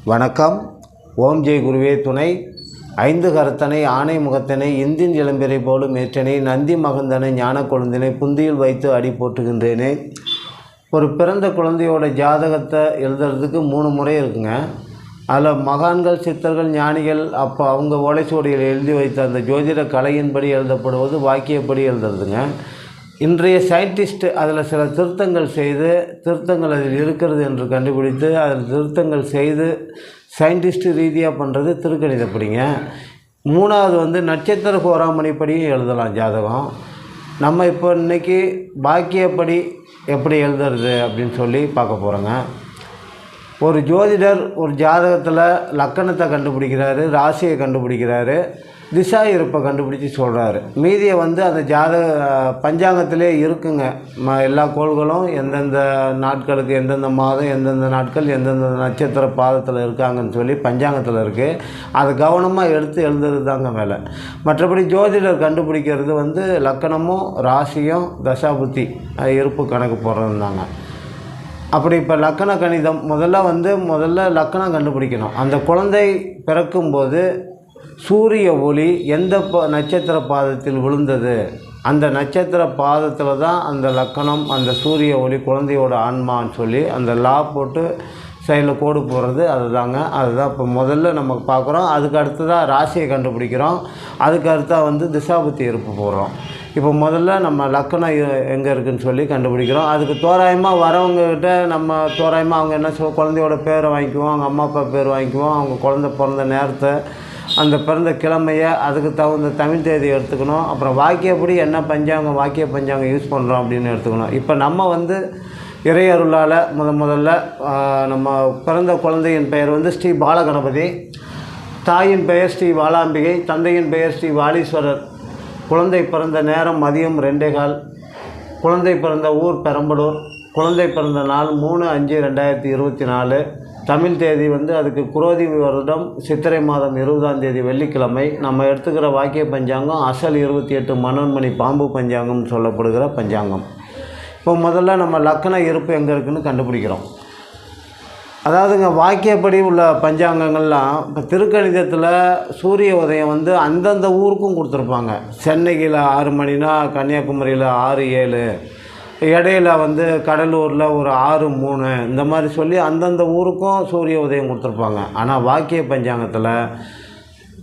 வணக்கம். ஓம் ஜெய் குருவே துணை. ஐந்து கரத்தனை ஆணை முகத்தனை இந்தின் இளம்பிறை போலும் ஏற்றனை நந்தி மகந்தனை ஞான கொழுந்தினை புந்தியில் வைத்து அடி போட்டுகின்றேனே. ஒரு பிறந்த குழந்தையோட ஜாதகத்தை எழுதுறதுக்கு 3 முறை இருக்குங்க. அதில் மகான்கள், சித்தர்கள், ஞானிகள் அப்போ அவங்க ஓலைச்சுவடியில் எழுதி வைத்த அந்த ஜோதிட கலையின்படி எழுதப்படுவது வாக்கியப்படி எழுதுறதுங்க. இன்றைய சயின்டிஸ்ட் அதில் சில திருத்தங்கள் அதில் இருக்கிறது என்று கண்டுபிடித்து அதில் திருத்தங்கள் செய்து சயின்டிஸ்ட் ரீதியாக பண்ணுறது திருக்கணிதப்படிங்க. 3வது நட்சத்திர கோராமணிப்படியும் எழுதலாம் ஜாதகம். நம்ம இப்போ இன்றைக்கி பாக்கியப்படி எப்படி எழுதுறது அப்படின்னு சொல்லி பார்க்க போகிறோங்க. ஒரு ஜோதிடர் ஒரு ஜாதகத்தில் லக்கணத்தை கண்டுபிடிக்கிறாரு, ராசியை கண்டுபிடிக்கிறாரு, திசா இருப்பை கண்டுபிடிச்சி சொல்கிறாரு. மீதியை அந்த பஞ்சாங்கத்திலே இருக்குங்க. எல்லா கோள்களும் எந்தெந்த நாட்களுக்கு எந்தெந்த மாதம், எந்தெந்த நாட்கள், எந்தெந்த நட்சத்திர பாதத்தில் இருக்காங்கன்னு சொல்லி பஞ்சாங்கத்தில் இருக்குது. அதை கவனமாக எடுத்து எழுதுறது தாங்க வேலை. மற்றபடி ஜோதிடர் கண்டுபிடிக்கிறது லக்கணமும் ராசியும் தசாபுத்தி இருப்பு கணக்கு போடுறது தாங்க. அப்படி இப்போ லக்கண கணிதம் முதல்ல லக்கணம் கண்டுபிடிக்கணும். அந்த குழந்தை பிறக்கும்போது சூரிய ஒளி எந்த நட்சத்திர பாதத்தில் விழுந்தது, அந்த நட்சத்திர பாதத்தில் தான் அந்த லக்கணம், அந்த சூரிய ஒளி குழந்தையோட ஆன்மான்னு சொல்லி அந்த லா போட்டு சைடில் கோடு போடுறது அதுதான் இப்போ முதல்ல நம்ம பார்க்குறோம். அதுக்கு அடுத்ததாக ராசியை கண்டுபிடிக்கிறோம். அதுக்கு அடுத்தா திசாபுத்தி இருப்பு போடுறோம். இப்போ முதல்ல நம்ம லக்கணம் எங்கே இருக்குதுன்னு சொல்லி கண்டுபிடிக்கிறோம். அதுக்கு தோராயமாக வரவங்கக்கிட்ட நம்ம தோராயமாக அவங்க என்ன குழந்தையோட பேரை வாங்கிக்குவோம், அவங்க அம்மா அப்பா பேர் வாங்கிக்குவோம், அவங்க குழந்தை பிறந்த நேரத்தை, அந்த பிறந்த கிழமையை, அதுக்கு தகுந்த தமிழ் தேதி எடுத்துக்கணும். அப்புறம் வாக்கியப்படி என்ன வாக்கிய பஞ்சாங்கம் யூஸ் பண்ணுறோம் அப்படின்னு எடுத்துக்கணும். இப்போ நம்ம இறையருளால் முதல்ல நம்ம பிறந்த குழந்தையின் பெயர் ஸ்ரீ பாலகணபதி, தாயின் பெயர் ஸ்ரீ பாலாம்பிகை, தந்தையின் பெயர் ஸ்ரீ வாலீஸ்வரர். குழந்தை பிறந்த நேரம் மதியம் 2:15. குழந்தை பிறந்த ஊர் பெரம்பலூர். குழந்தை பிறந்த நாள் 3/5/2024. தமிழ் தேதி அதுக்கு குரோதி வருடம் சித்திரை மாதம் 20ஆம் தேதி வெள்ளிக்கிழமை. நம்ம எடுத்துக்கிற வாக்கிய பஞ்சாங்கம் அசல் 28 மனோன்மணி பாம்பு பஞ்சாங்கம்னு சொல்லப்படுகிற பஞ்சாங்கம். இப்போ முதல்ல நம்ம லக்கண இருப்பு எங்கே இருக்குதுன்னு கண்டுபிடிக்கிறோம். அதாவதுங்க வாக்கியப்படி உள்ள பஞ்சாங்கங்கள்லாம் இப்போ திருக்கணிதத்தில் சூரிய உதயம் அந்தந்த ஊருக்கும் கொடுத்துருப்பாங்க. சென்னையில் 6 மணினா கன்னியாகுமரியில் 6:07, இடையில கடலூரில் ஒரு 6:03, இந்த மாதிரி சொல்லி அந்தந்த ஊருக்கும் சூரிய உதயம் கொடுத்துருப்பாங்க. ஆனால் வாக்கிய பஞ்சாங்கத்தில்,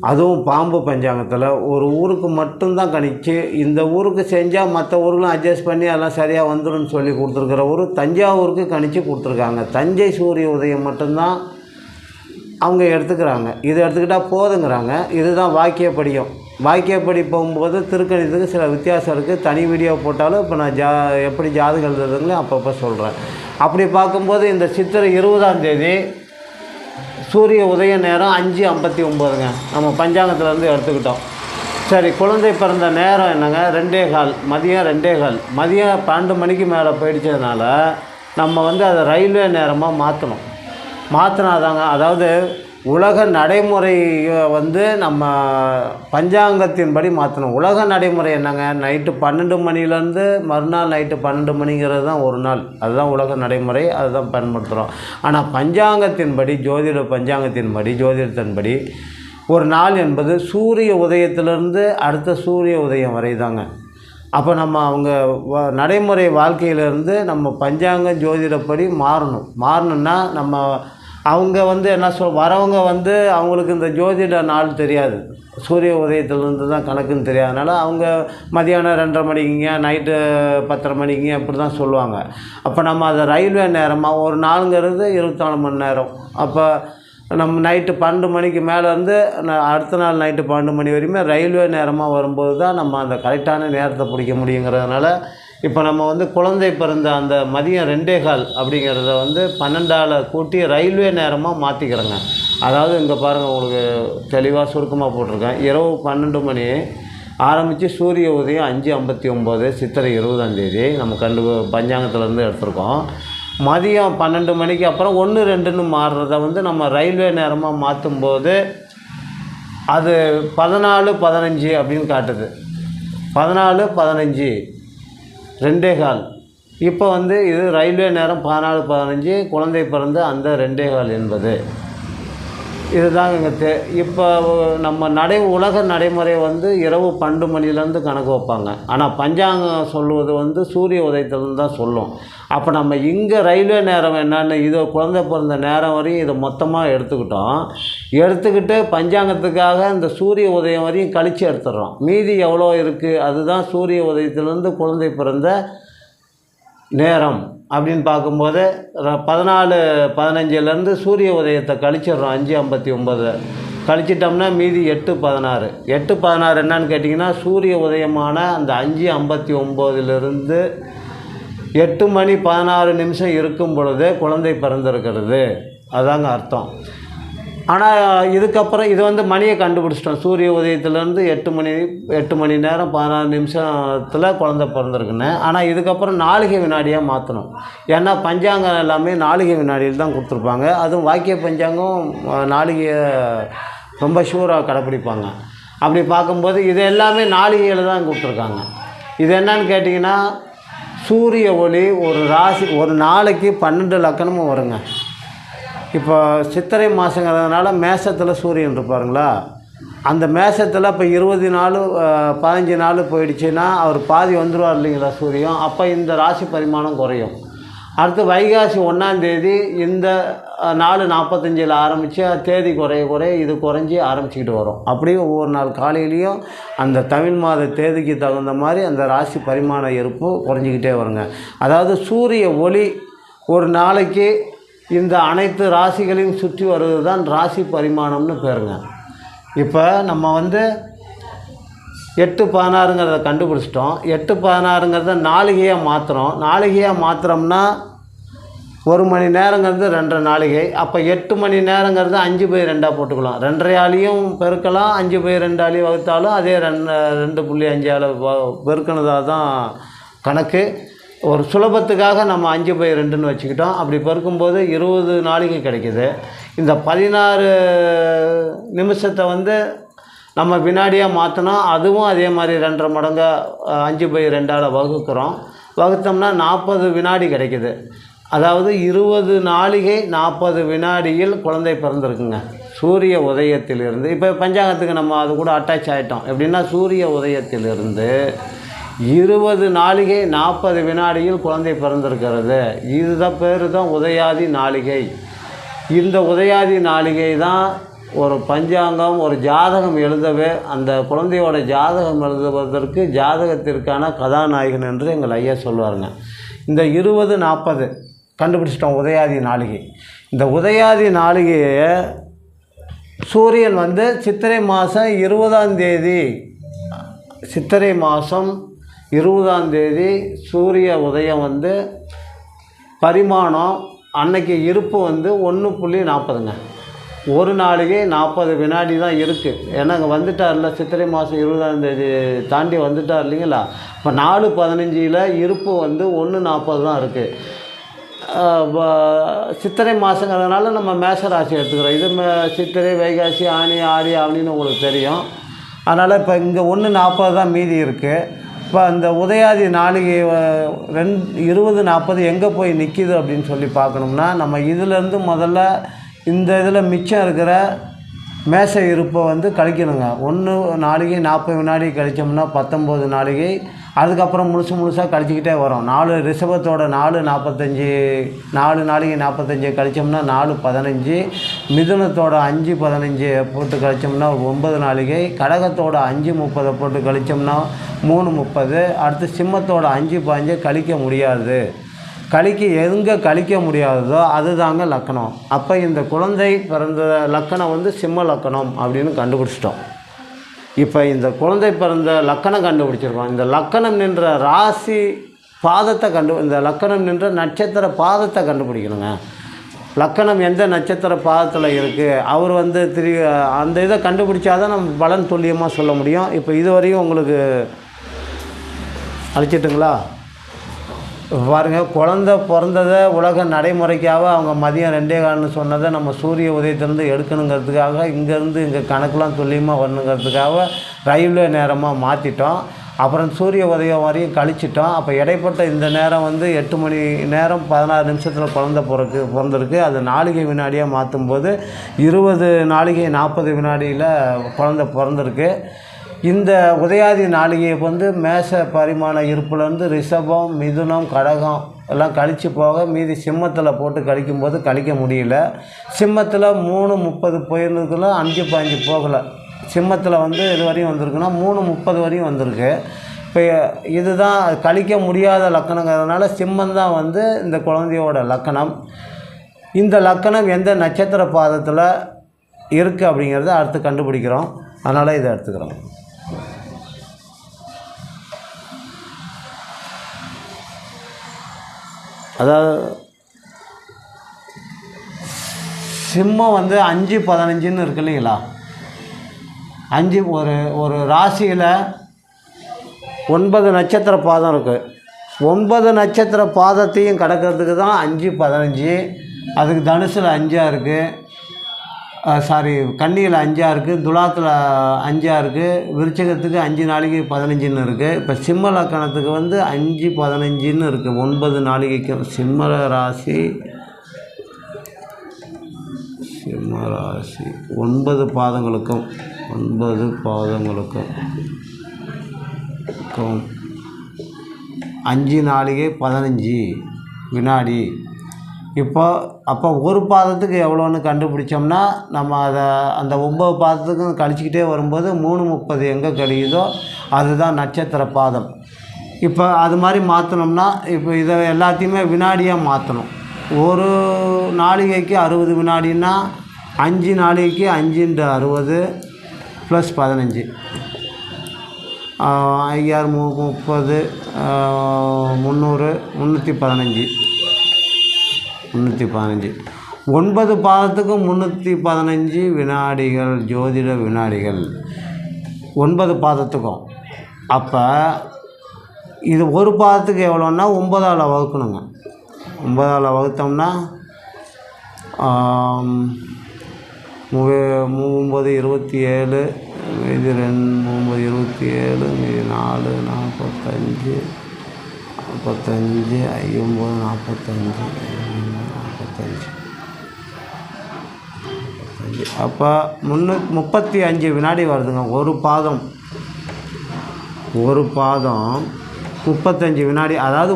அதுவும் பாம்பு பஞ்சாங்கத்தில் ஒரு ஊருக்கு மட்டும்தான் கணிச்சு இந்த ஊருக்கு செஞ்சால் மற்ற ஊருக்கும் அட்ஜஸ்ட் பண்ணி அதெல்லாம் சரியாக வந்துடும் சொல்லி கொடுத்துருக்குற ஊர் தஞ்சாவூருக்கு கணிச்சு கொடுத்துருக்காங்க. தஞ்சை சூரிய உதயம் மட்டும்தான் அவங்க எடுத்துக்கிறாங்க. இதை எடுத்துக்கிட்டால் போதுங்கிறாங்க. இதுதான் வாக்கியப்படியும். வாக்கியப்படி போகும்போது திருக்கணிதத்துக்கு சில வித்தியாசம் இருக்குது. தனி வீடியோ போட்டாலும் இப்போ நான் எப்படி ஜாதகம் எழுதுறதுங்களே அப்பப்போ சொல்கிறேன். அப்படி பார்க்கும்போது இந்த சித்திரை 20ஆம் தேதி சூரிய உதய நேரம் 5:59ங்க. நம்ம பஞ்சாங்கத்திலேருந்து எடுத்துக்கிட்டோம். சரி, குழந்தை பிறந்த நேரம் என்னங்க? 2:15, மதியம் 2:15. மதியம் 12 மணிக்கு மேலே போயிடுச்சதுனால நம்ம அதை ரயில்வே நேரமாக மாற்றினாதாங்க. அதாவது உலக நடைமுறையை நம்ம பஞ்சாங்கத்தின்படி மாற்றணும். உலக நடைமுறை என்னங்க? நைட்டு 12 மணிலேருந்து மறுநாள் நைட்டு 12 மணிங்கிறது தான் ஒரு நாள். அதுதான் உலக நடைமுறை, அதுதான் பயன்படுத்துகிறோம். ஆனால் பஞ்சாங்கத்தின்படி, ஜோதிடத்தின்படி ஒரு நாள் என்பது சூரிய உதயத்திலிருந்து அடுத்த சூரிய உதயம் வரை தாங்க. அப்போ நம்ம அவங்க நடைமுறை வாழ்க்கையிலேருந்து நம்ம பஞ்சாங்கம் ஜோதிடப்படி மாறணும்னா நம்ம அவங்க என்ன வரவங்க அவங்களுக்கு இந்த ஜோதிட நாள் தெரியாது, சூரிய உதயத்திலேருந்து தான் கணக்குன்னு தெரியாதனால அவங்க மதியானம் 2:30 மணிக்குங்க, நைட்டு 10:30 மணிக்குங்க அப்படி தான் சொல்லுவாங்க. அப்போ நம்ம அதை ரயில்வே நேரமாக, ஒரு நாளுங்கிறது 24 மணி நேரம். அப்போ நம்ம நைட்டு 12 மணிக்கு மேலேருந்து அடுத்த நாள் நைட்டு 12 மணி வரையுமே ரயில்வே நேரமாக வரும்போது தான் நம்ம அந்த கரெக்டான நேரத்தை பிடிக்க முடியுங்கிறதுனால இப்போ நம்ம குழந்தை பிறந்த அந்த மதியம் 2:15 அப்படிங்கிறத 12ஆல் கூட்டி ரயில்வே நேரமாக மாற்றிக்கிறோங்க. அதாவது இங்கே பாருங்கள், உங்களுக்கு தெளிவாக சுருக்கமாக போட்டிருக்கேன். இரவு 12 மணி ஆரம்பித்து சூரிய உதயம் 5:59 சித்திரை 20ஆம் தேதி நம்ம பஞ்சாங்கத்திலேருந்து எடுத்திருக்கோம். மதியம் 12 மணிக்கு அப்புறம் 1-2ன்னு மாறுறத நம்ம ரயில்வே நேரமாக மாற்றும்போது அது 14:15 அப்படின்னு காட்டுது. 14:15 2:15 இப்போ இது ரயில்வே நேரம் 14:15 குழந்தை பிறந்த அந்த 2:15 என்பது இதுதாங்க இங்கே இப்போ நம்ம உலக நடைமுறை வந்து இரவு 12 மணிலேருந்து கணக்கு வைப்பாங்க. ஆனால் பஞ்சாங்கம் சொல்லுவது வந்து சூரிய உதயத்திலேருந்து தான் சொல்லும். அப்போ நம்ம இங்கே ரயில்வே நேரம் என்னென்னு இதை குழந்தை பிறந்த நேரம் வரையும் இதை மொத்தமாக எடுத்துக்கிட்டு பஞ்சாங்கத்துக்காக இந்த சூரிய உதயம் வரையும் கழித்து எடுத்துடுறோம். மீதி எவ்வளோ இருக்குது அதுதான் சூரிய உதயத்திலேருந்து குழந்தை பிறந்த நேரம் அப்படின்னு பார்க்கும்போது 14:15 சூரிய உதயத்தை கழிச்சிடுறோம். 5:59 கழிச்சிட்டோம்னா மீதி 8:16. 8:16 என்னன்னு கேட்டிங்கன்னா சூரிய உதயமான அந்த 5:59 8 மணி 16 இருக்கும் பொழுது குழந்தை பிறந்திருக்கிறது. அதாங்க அர்த்தம். ஆனால் இதுக்கப்புறம் இது வந்து மணியை கண்டுபிடிச்சிட்டோம். சூரிய உதயத்துலேருந்து 8 மணி நேரம் 16 நிமிஷத்தில் குழந்தை பிறந்திருக்குன்னு. ஆனால் இதுக்கப்புறம் நாளிகை வினாடியாக மாற்றணும். ஏன்னா பஞ்சாங்கம் எல்லாமே நாளிகை வினாடியில் தான் கொடுத்துருப்பாங்க. அதுவும் வாக்கிய பஞ்சாங்கம் நாளிகையை ரொம்ப ஷூராக கடைப்பிடிப்பாங்க. அப்படி பார்க்கும்போது இது எல்லாமே நாளிகையில் தான் கொடுத்துருக்காங்க. இது என்னன்னு கேட்டிங்கன்னா சூரிய ஒளி ஒரு ராசி ஒரு நாளைக்கு 12 லக்கணமும் வருங்க. இப்போ சித்திரை மாதங்கிறதுனால மேசத்தில் சூரியன் இருப்பாருங்களா, அந்த மேசத்தில் இப்போ 20 நாள் 15 நாள் போயிடுச்சுன்னா அவர் பாதி வந்துடுவார் இல்லைங்களா சூரியன். அப்போ இந்த ராசி பரிமாணம் குறையும். அடுத்து வைகாசி 1ஆம் தேதி இந்த 4:45 ஆரம்பித்து தேதி குறைய இது குறைஞ்சி ஆரம்பிச்சிக்கிட்டு வரும். அப்படியே ஒவ்வொரு நாள் காலையிலையும் அந்த தமிழ் மாத தேதிக்கு தகுந்த மாதிரி அந்த ராசி பரிமாண இருப்பு குறைஞ்சிக்கிட்டே வருங்க. அதாவது சூரிய ஒளி ஒரு நாளைக்கு இந்த அனைத்து ராசிகளையும் சுற்றி வருவது தான் ராசி பரிமாணம்னு பேருங்க. இப்போ நம்ம வந்து 8:16 கண்டுபிடிச்சிட்டோம். 8:16 நாளிகையாக மாற்றுறோம். நாளிகையாக மாற்றுறோம்னா 1 மணி நேரங்கிறது 2.5 நாளிகை. அப்போ 8 மணி நேரங்கிறது 5/2 போட்டுக்கலாம். 2.5 பெருக்கலாம், 5/2 வகுத்தாலும் அதே 2.5 பெருக்கினதாக தான் கணக்கு. ஒரு சுலபத்துக்காக நம்ம 5/2 வச்சுக்கிட்டோம். அப்படி பெருக்கும்போது 20 நாளிகை கிடைக்கிது. இந்த 16 நிமிஷத்தை வந்து நம்ம வினாடியாக மாற்றினோம். அதுவும் அதே மாதிரி 2.5 மடங்கு 5/2 வகுத்தோம்னா 40 வினாடி கிடைக்கிது. அதாவது 20 நாளிகை 40 வினாடியில் குழந்தை பிறந்திருக்குங்க சூரிய உதயத்திலிருந்து. இப்போ பஞ்சாங்கத்துக்கு நம்ம அது கூட அட்டாச் ஆகிட்டோம். எப்படின்னா சூரிய உதயத்திலிருந்து 20 நாளிகை 40 வினாடியில் குழந்தை பிறந்திருக்கிறது. இதுதான் பேர் தான் உதயாதி நாளிகை. இந்த உதயாதி நாளிகை தான் ஒரு பஞ்சாங்கம் ஒரு ஜாதகம் எழுதவே அந்த குழந்தையோட ஜாதகம் எழுதுவதற்கு ஜாதகத்திற்கான கதாநாயகன் என்று எங்கள் ஐயா சொல்லுவாருங்க. இந்த 20-40 கண்டுபிடிச்சிட்டோம் உதயாதி நாளிகை. இந்த உதயாதி நாளிகையை சூரியன் வந்து சித்திரை மாதம் 20ஆம் தேதி சித்திரை மாதம் 20ஆம் தேதி சூரிய உதயம் வந்து பரிமாணம் அன்னைக்கு இருப்பு வந்து 1.40ங்க. ஒரு நாளிகை 40 வினாடி தான் இருக்குது. ஏன்னா அங்கே வந்துட்டார்ல சித்திரை மாதம் 20ஆம் தேதி தாண்டி வந்துட்டார் இல்லைங்களா. இப்போ 4:15 இருப்பு வந்து 1:40 தான் இருக்குது. சித்திரை மாதங்கிறதுனால நம்ம மேஷ ராசி எடுத்துக்கிறோம். இது சித்திரை வைகாசி ஆனி ஆடி ஆவணின்னு உங்களுக்கு தெரியும். அதனால் இப்போ இங்கே 1:40 தான் மீதி இருக்குது. இப்போ அந்த உதயாதி நாளிகை 20:40 எங்கே போய் நிற்கிது அப்படின்னு சொல்லி பார்க்கணும்னா நம்ம இதிலேருந்து முதல்ல இந்த இதில் மிச்சம் இருக்கிற மேச இருப்பை வந்து கழிக்கணுங்க. 1 நாளிகை 40 வினாடி கழித்தோம்னா 19 நாளிகை. அதுக்கப்புறம் முழுசாக கழிச்சிக்கிட்டே வரும். 4 ரிஷபத்தோட 4:45 4 நாளிகை 45 கழித்தோம்னா 4:15. மிதுனத்தோட 5:15 போட்டு கழித்தோம்னா 9 நாளிகை. கடகத்தோட 5:30 போட்டு கழித்தோம்னா 3:30. அடுத்து சிம்மத்தோட 5:15 கழிக்க முடியாது. எங்கே கழிக்க முடியாததோ அதுதாங்க லக்கணம். அப்போ இந்த குழந்தை பிறந்த லக்கணம் வந்து சிம்ம லக்கணம் அப்படின்னு கண்டுபிடிச்சிட்டோம். இப்போ இந்த குழந்தை பிறந்த லக்கணம் கண்டுபிடிச்சிருக்கோம். இந்த லக்கணம் நின்ற ராசி பாதத்தை இந்த லக்கணம் நின்ற நட்சத்திர பாதத்தை கண்டுபிடிக்கணுங்க. லக்கணம் எந்த நட்சத்திர பாதத்தில் இருக்குது அவர் வந்து அந்த இதை கண்டுபிடிச்சாதான் நம்ம பலன் துல்லியமாக சொல்ல முடியும். இப்போ இதுவரையும் உங்களுக்கு அழிச்சிட்டுங்களா பாருங்கள். குழந்தை பிறந்ததை உலக நடைமுறைக்காக அவங்க மதியம் 2:15 சொன்னதை நம்ம சூரிய உதயத்திலேருந்து எடுக்கணுங்கிறதுக்காக இங்கேருந்து இங்கே கணக்கெலாம் துல்லியமாக வரணுங்கிறதுக்காக ரயில்வே நேரமாக மாற்றிட்டோம். அப்புறம் சூரிய உதயம் வரையும் கழிச்சிட்டோம். அப்போ இடைப்பட்ட இந்த நேரம் வந்து 8 மணி நேரம் 16 நிமிஷத்தில் குழந்த பிறந்திருக்கு. அது நாளிகை வினாடியாக மாற்றும்போது 20 நாளிகை 40 வினாடியில் குழந்த பிறந்திருக்கு. இந்த உதயாதி நாளிகையை வந்து மேஷ பரிமாண இருப்புலேருந்து ரிஷபம், மிதுனம், கடகம் எல்லாம் கழித்து போக மீதி சிம்மத்தில் போட்டு கழிக்கும்போது கழிக்க முடியல. சிம்மத்தில் 3:30 போயிருந்ததுக்குள்ள 5:15 போகலை. சிம்மத்தில் வந்து இது வரையும் வந்திருக்குன்னா 3:30 வரையும் வந்திருக்கு. இப்போ இதுதான் கழிக்க முடியாத லக்கணங்கிறதுனால சிம்மந்தான் வந்து இந்த குழந்தையோட லக்கணம். இந்த லக்கணம் எந்த நட்சத்திர பாதத்தில் இருக்குது அப்படிங்கிறத அடுத்து கண்டுபிடிக்கிறோம். அதனால் இதை எடுத்துக்கிறோம். அதாவது சிம்மம் வந்து 5:15ன்னு இருக்கு இல்லைங்களா? 5 ஒரு ராசியில் 9 நட்சத்திர பாதம் இருக்குது. 9 நட்சத்திர பாதத்தையும் கடக்கிறதுக்கு தான் 5:15. அதுக்கு தனுசில் 5 இருக்குது, கன்னியில் 5 இருக்குது, துலாத்தில் 5 இருக்குது, விருச்சிகத்துக்கு 5 நாளிகை 15ன்னு இருக்குது. இப்போ சிம்ம லக்கணத்துக்கு வந்து 5:15ன்னு இருக்குது. 9 நாளிகைக்கும் சிம்ம ராசி 9 பாதங்களுக்கும் 5 நாளிகை 15 வினாடி. அப்போ ஒரு பாதத்துக்கு எவ்வளோன்னு கண்டுபிடிச்சோம்னா நம்ம அதை அந்த 9 பாதத்துக்கும் கழிச்சிக்கிட்டே வரும்போது 3:30 எங்கே கழியுதோ அதுதான் நட்சத்திர பாதம். இப்போ அது மாதிரி மாற்றினோம்னா இப்போ இதை எல்லாத்தையுமே வினாடியாக மாற்றணும். ஒரு நாளிகைக்கு 60 வினாடின்னா 5 நாளிகைக்கு 5 × 60 + 15 5 6 30 300 315 9 பாதத்துக்கும் 315 வினாடிகள் ஜோதிட வினாடிகள் 9 பாதத்துக்கும். அப்போ இது ஒரு பாதத்துக்கு எவ்வளோன்னா 9ஆல் வகுக்கணுங்க. 9ஆல் வகுத்தோம்னா 9 27 மீதி 9 27 மீதி 4 45 45 9 45 அப்போ 35 வினாடி வருதுங்க. ஒரு பாதம் 35 வினாடி. அதாவது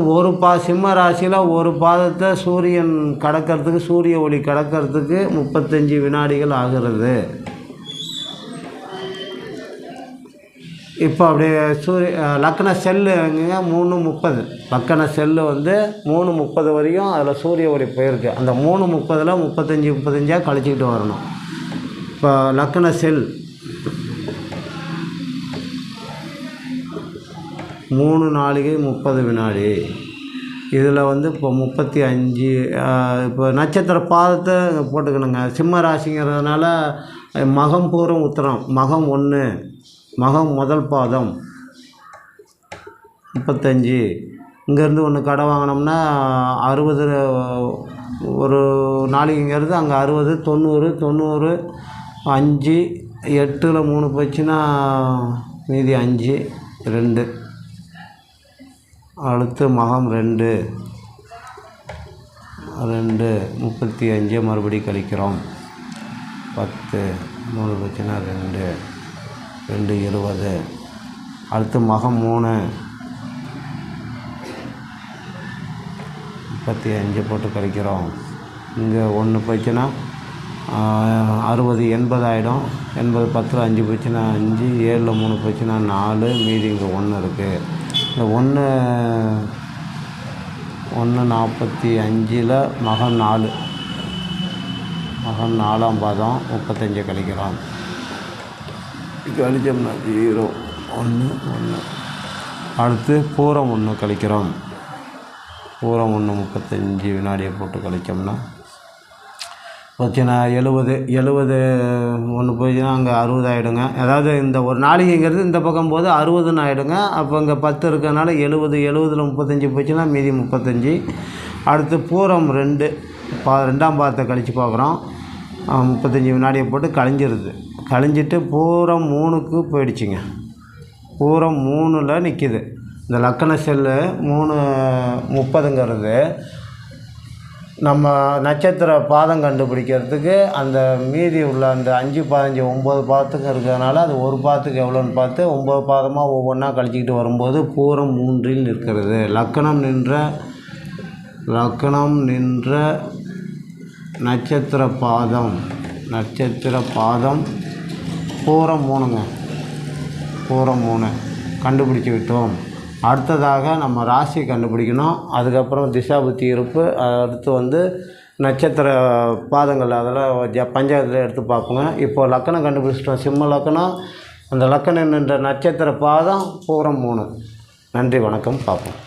சிம்ம ராசியில் ஒரு பாதத்தை சூரியன் கடக்கிறதுக்கு, சூரிய ஒளி கடக்கிறதுக்கு 35 வினாடிகள் ஆகிறது. இப்போ அப்படியே லக்கண செல்லு 3:30 லக்கண செல்லு வந்து 3:30 வரையும் அதில் சூரிய ஒளி போயிருக்கு. அந்த 3:30ல் 35 கழிச்சிக்கிட்டு வரணும். இப்போ லக்கண செல் 3 நாளிகை 30 வினாடி. இதில் வந்து இப்போ 35 இப்போ நட்சத்திர பாதத்தை போட்டுக்கணுங்க. சிம்ம ராசிங்கிறதுனால மகம், பூரம், உத்திரம். மகம் 1, மகம் முதல் பாதம் 35. இங்கேருந்து ஒன்று கடை வாங்கினோம்னா 60 ஒரு நாளைக்குங்கிறது அங்கே 60 90 90 5 8ல் 3 போச்சுன்னா மீதி 5 2. அடுத்து மகம் 2 35 மறுபடியும் கழிக்கிறோம். 10 3 போச்சுன்னா 2 20. அடுத்து மகம் 3 35 போட்டு கழிக்கிறோம். இங்கே 1 போச்சுன்னா 60 80 ஆகிடும். 80 10ல் 5 போச்சுன்னா 5 7ல் 3 போச்சுன்னா 4 மீதி இங்கே 1 இருக்குது. இந்த 1 45ல் மகம் 4 4ஆம் பாதம் 35 கழிக்கிறோம். கழிச்சோம்னா 0 1 1. அடுத்து பூரம் 1 கழிக்கிறோம். பூரம் 1 35 வினாடியை போட்டு கழிச்சோம்னா போச்சுன்னா 70 1 போச்சுன்னா அங்கே 60 ஆகிடுங்க. அதாவது இந்த ஒரு நாளிகைங்கிறது இந்த பக்கம் போது 60ன்னு ஆகிடுங்க. அப்போ இங்கே 10 இருக்கிறதுனால 70 70ல் 35 போச்சுன்னா மீதி 35. அடுத்து பூரம் 2ஆம் பாதத்தை கழித்து பார்க்குறோம். 35 வினாடியை போட்டு கழிஞ்சிருது. கழிஞ்சிட்டு பூரம் 3க்கு போயிடுச்சுங்க. பூரம் 3ல் நிற்கிது. இந்த லக்கண செல்லு 3:30ங்கிறது நம்ம நட்சத்திர பாதம் கண்டுபிடிக்கிறதுக்கு அந்த மீதி உள்ள அந்த 5, 15, 9 பாதத்துக்கு இருக்கிறதுனால அது ஒரு பாதத்துக்கு எவ்வளோன்னு பார்த்து 9 பாதமாக ஒவ்வொன்றா கழிச்சிக்கிட்டு வரும்போது பூரம் 3ல் நிற்கிறது. லக்கணம் நின்ற நட்சத்திர பாதம் பூரம் 3ங்க. பூரம் 3 கண்டுபிடிச்சி விட்டோம். அடுத்ததாக நம்ம ராசி கண்டுபிடிக்கணும். அதுக்கப்புறம் திசாபுத்தி இருப்பு, அடுத்து நட்சத்திர பாதங்கள் அதெல்லாம் பஞ்சாயத்தில் எடுத்து பார்ப்போங்க. இப்போ லக்கணம் கண்டுபிடிச்சிட்டோம். சிம்ம லக்கணம். அந்த லக்கணம் என்ற நட்சத்திர பாதம் பூரம் 3. நன்றி, வணக்கம். பார்ப்போம்.